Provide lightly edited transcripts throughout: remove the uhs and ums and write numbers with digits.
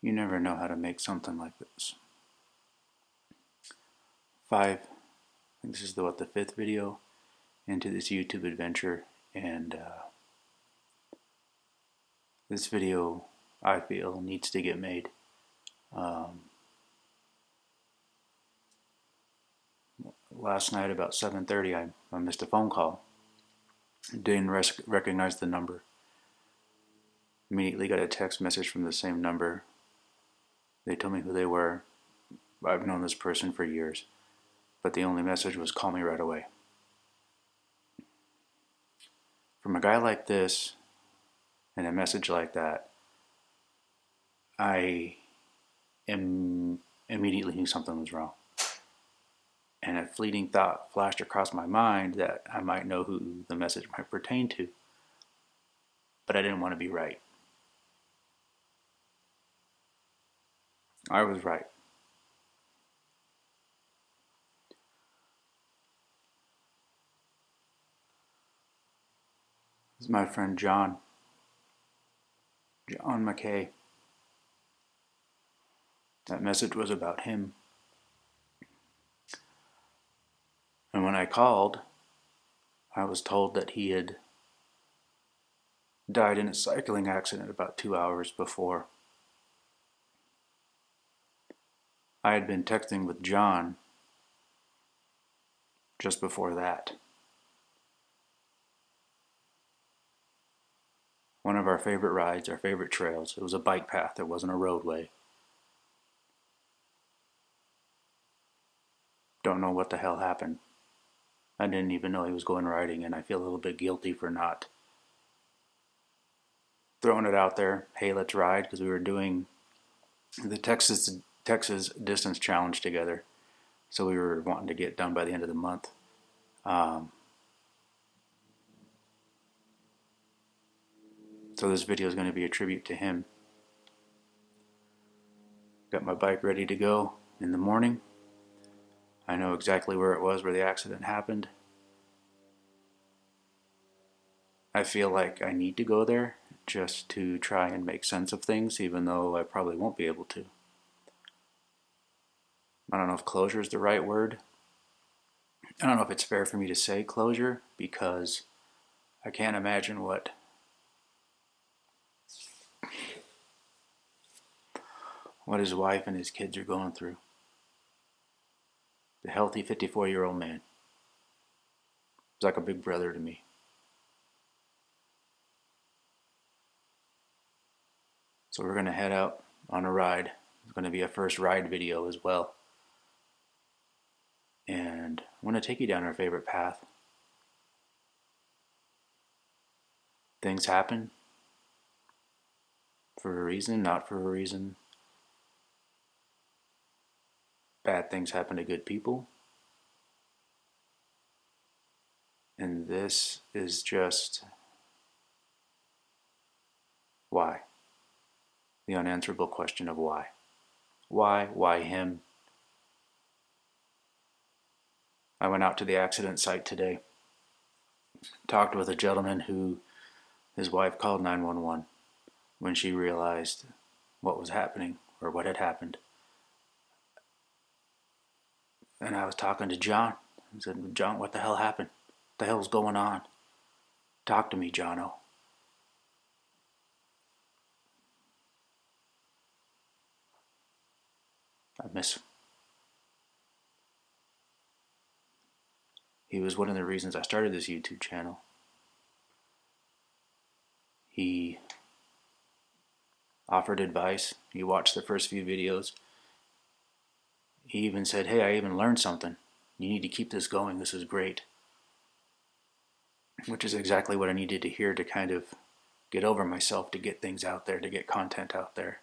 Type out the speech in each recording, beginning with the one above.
You never know how to make something like this. 5, I think this is the fifth video into this YouTube adventure, and this video, I feel, needs to get made. Last night about 7:30, I missed a phone call. Didn't recognize the number. Immediately got a text message from the same number. They told me who they were. I've known this person for years, but the only message was call me right away. From a guy like this and a message like that, I immediately knew something was wrong. And a fleeting thought flashed across my mind that I might know who the message might pertain to, but I didn't want to be right. I was right. This is my friend John McKay. That message was about him. And when I called, I was told that he had died in a cycling accident about 2 hours before. I had been texting with John just before that. One of our favorite rides, our favorite trails, it was a bike path, it wasn't a roadway. Don't know what the hell happened. I didn't even know he was going riding, and I feel a little bit guilty for not throwing it out there. Hey, let's ride, because we were doing the Texas Distance Challenge together, so we were wanting to get done by the end of the month. So this video is going to be a tribute to him. Got my bike ready to go in the morning. I know exactly where it was where the accident happened. I feel like I need to go there just to try and make sense of things, even though I probably won't be able to. I don't know if closure is the right word. I don't know if it's fair for me to say closure, because I can't imagine what his wife and his kids are going through. The healthy 54-year-old man. He's like a big brother to me. So we're going to head out on a ride. It's going to be a first ride video as well. And I'm going to take you down our favorite path. Things happen for a reason, not for a reason. Bad things happen to good people. And this is just why. The unanswerable question of why. Why him? I went out to the accident site today. Talked with a gentleman who his wife called 911 when she realized what was happening, or what had happened. And I was talking to John. I said, John, what the hell happened? What the hell's going on? Talk to me, Jono. I miss him. He was one of the reasons I started this YouTube channel. He offered advice. He watched the first few videos. He even said, hey, I even learned something. You need to keep this going. This is great. Which is exactly what I needed to hear to kind of get over myself, to get things out there, to get content out there.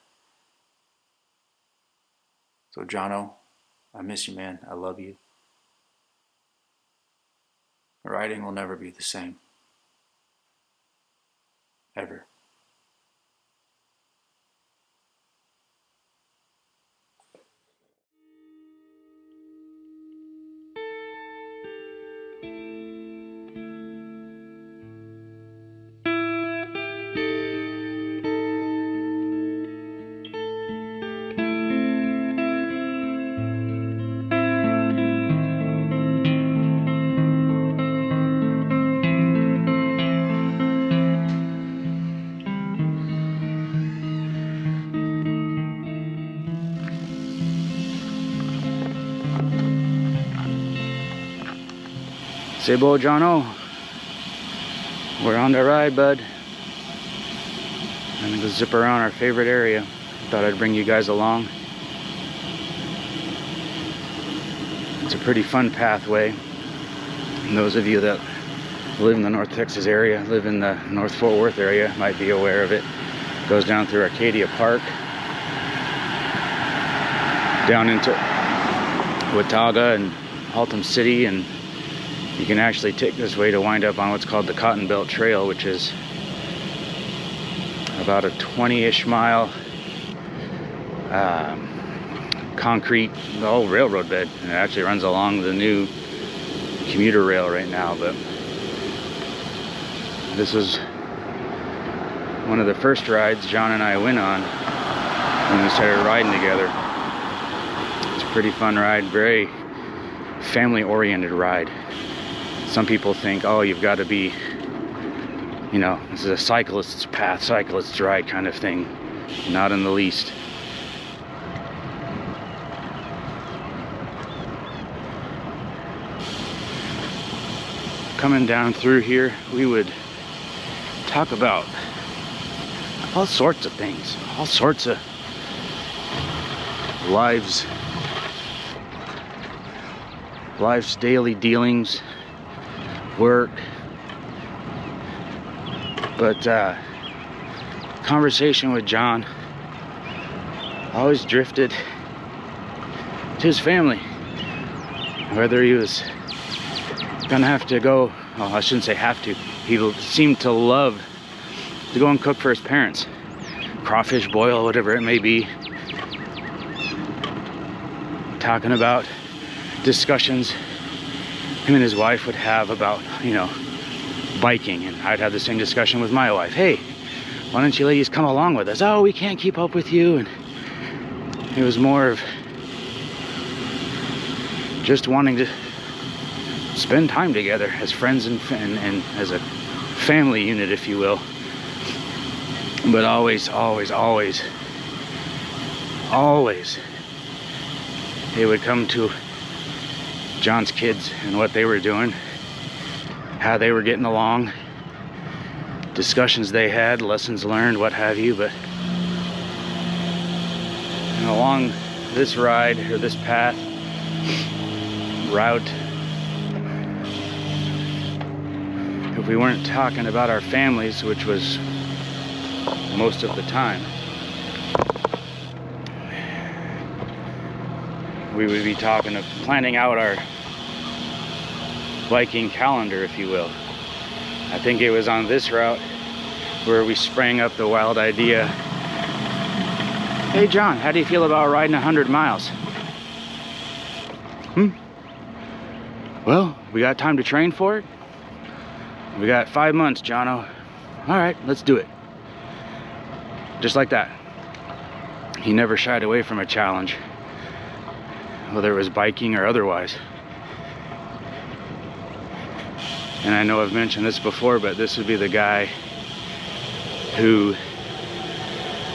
So Jono, I miss you, man. I love you. Riding will never be the same. Ever. Say, Bo Jono, we're on the ride, bud. I'm gonna zip around our favorite area. Thought I'd bring you guys along. It's a pretty fun pathway. And those of you that live in the North Texas area, live in the North Fort Worth area, might be aware of it. It goes down through Arcadia Park, down into Watauga and Haltom City, and you can actually take this way to wind up on what's called the Cotton Belt Trail, which is about a 20-ish mile concrete railroad bed, and it actually runs along the new commuter rail right now. But this was one of the first rides John and I went on when we started riding together. It's a pretty fun ride, very family-oriented ride. Some people think, oh, you've got to be, you know, this is a cyclist's path, cyclist's ride kind of thing. Not in the least. Coming down through here, we would talk about all sorts of things, all sorts of life's daily dealings, work, but conversation with John always drifted to his family, whether he was gonna have to go, well, I shouldn't say have to, he seemed to love to go and cook for his parents, crawfish boil, whatever it may be, talking about discussions him and his wife would have about, you know, biking. And I'd have the same discussion with my wife. Hey, why don't you ladies come along with us? Oh, we can't keep up with you. And it was more of just wanting to spend time together as friends and as a family unit, if you will. But always, it would come to John's kids and what they were doing, how they were getting along, discussions they had, lessons learned, what have you. But along this ride, or this route, if we weren't talking about our families, which was most of the time, we would be talking of planning out our biking calendar, if you will. I think it was on this route where we sprang up the wild idea, hey John, how do you feel about riding 100 miles? Well, we got time to train for it? We got 5 months, Jono. All right, let's do it. Just like that. He never shied away from a challenge, whether it was biking or otherwise. And I know I've mentioned this before, but this would be the guy who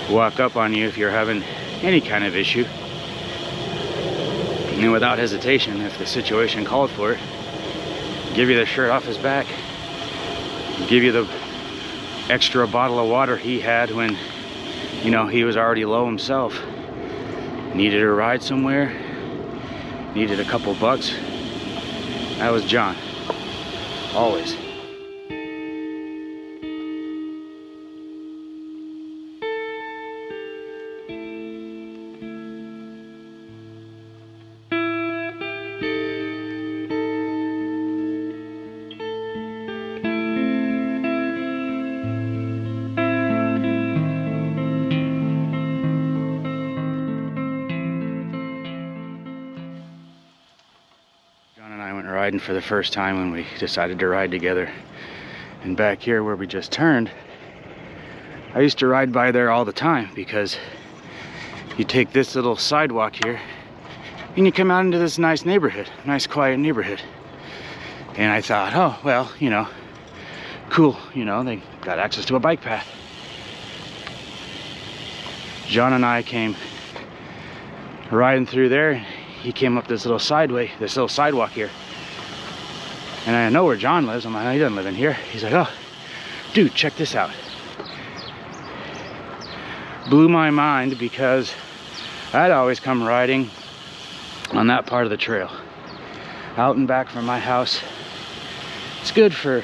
walk up on you if you're having any kind of issue, and without hesitation, if the situation called for it, give you the shirt off his back, give you the extra bottle of water he had when, you know, he was already low himself, needed a ride somewhere, needed a couple bucks. That was John, always. Riding for the first time when we decided to ride together. And back here where we just turned, I used to ride by there all the time, because you take this little sidewalk here and you come out into this nice neighborhood, nice quiet neighborhood. And I thought, oh well, you know, cool, you know, they got access to a bike path. John and I came riding through there. He came up this little sidewalk here. And I know where John lives. I'm like, he doesn't live in here. He's like, oh, dude, check this out. Blew my mind because I'd always come riding on that part of the trail. Out and back from my house. It's good for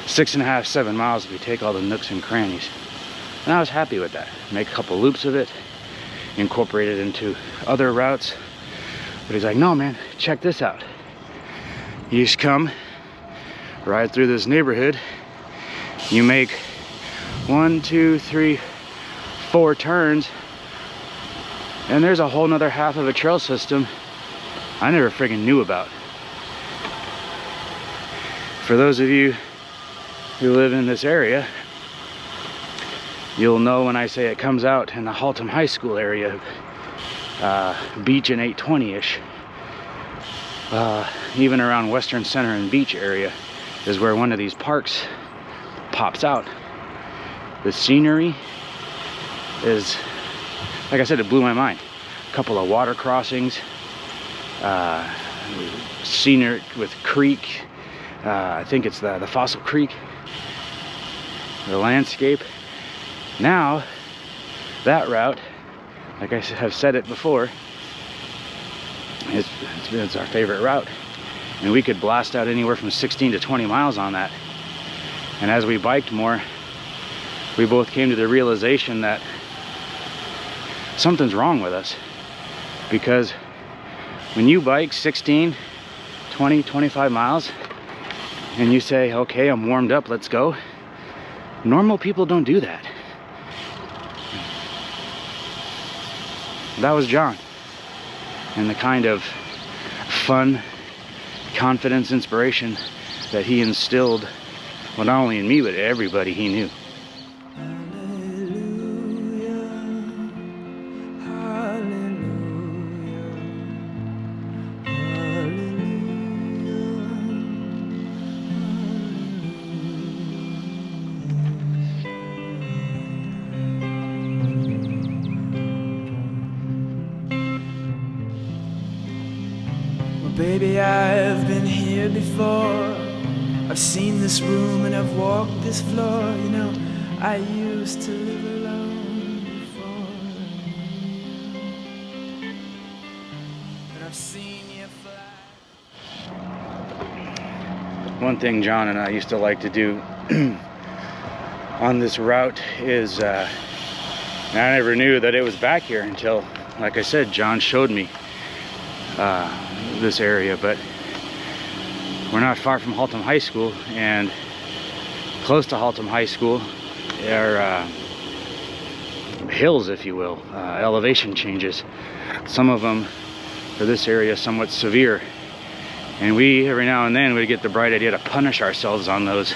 6.5, 7 miles if you take all the nooks and crannies. And I was happy with that. Make a couple loops of it, incorporate it into other routes. But he's like, no man, check this out. You just come, ride through this neighborhood, you make 1, 2, 3, 4 turns, and there's a whole nother half of a trail system I never friggin' knew about. For those of you who live in this area, you'll know when I say it comes out in the Haltom High School area, Beach and 820-ish. Even around Western Center and Beach area is where one of these parks pops out. The scenery is, like I said, it blew my mind. A couple of water crossings, scenery with creek, I think it's the Fossil Creek, the landscape. Now, that route, like I have said it before, it's our favorite route. And we could blast out anywhere from 16 to 20 miles on that. And as we biked more, we both came to the realization that something's wrong with us. Because when you bike 16, 20, 25 miles, and you say, okay, I'm warmed up, let's go. Normal people don't do that. That was John. And the kind of fun, confidence, inspiration that he instilled, well, not only in me, but everybody he knew. Baby, I've been here before. I've seen this room and I've walked this floor. You know, I used to live alone before. And I've seen you fly. One thing John and I used to like to do on this route is, I never knew that it was back here until, like I said, John showed me this area. But we're not far from Haltom High School, and close to Haltom High School are hills, if you will, elevation changes. Some of them for this area somewhat severe, and we every now and then would get the bright idea to punish ourselves on those.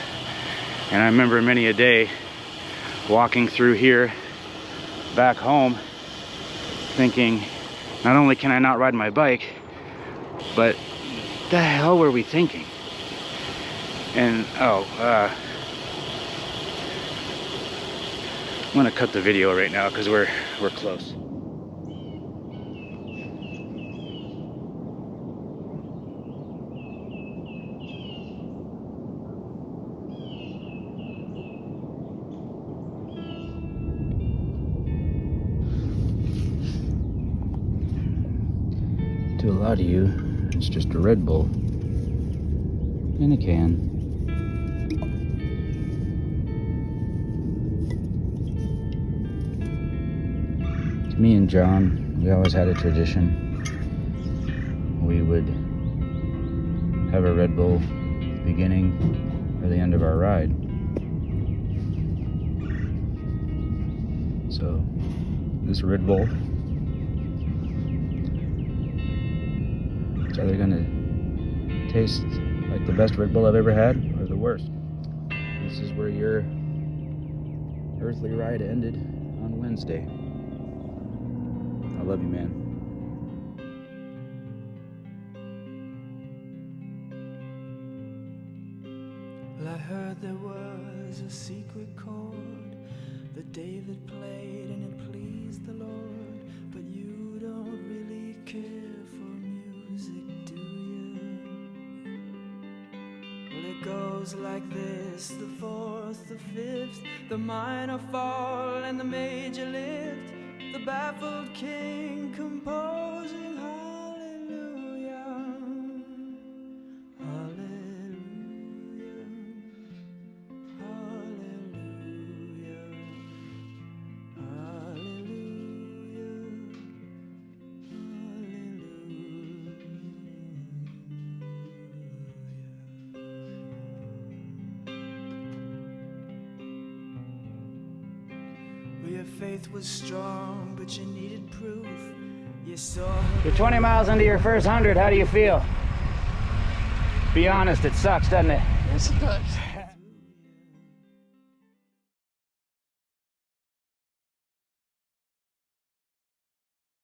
And I remember many a day walking through here back home thinking, not only can I not ride my bike, but the hell were we thinking? And I'm gonna cut the video right now because we're close. To a lot of you, it's just a Red Bull in a can. To me and John, we always had a tradition. We would have a Red Bull at the beginning or the end of our ride. So this Red Bull, it's either gonna taste like the best Red Bull I've ever had or the worst. This is where your earthly ride ended on Wednesday. I love you, man. Well, I heard there was a secret chord that David played and it pleased the Lord. But you don't really care for music, do you? goes like this: the fourth, the fifth, the minor fall and the major lift, the baffled king composing hallelujah, hallelujah, hallelujah, hallelujah, Well, your faith was strong, but you needed proof. You saw her. You're 20 miles into your first 100. How do you feel? Be honest, it sucks, doesn't it? Yes, it does.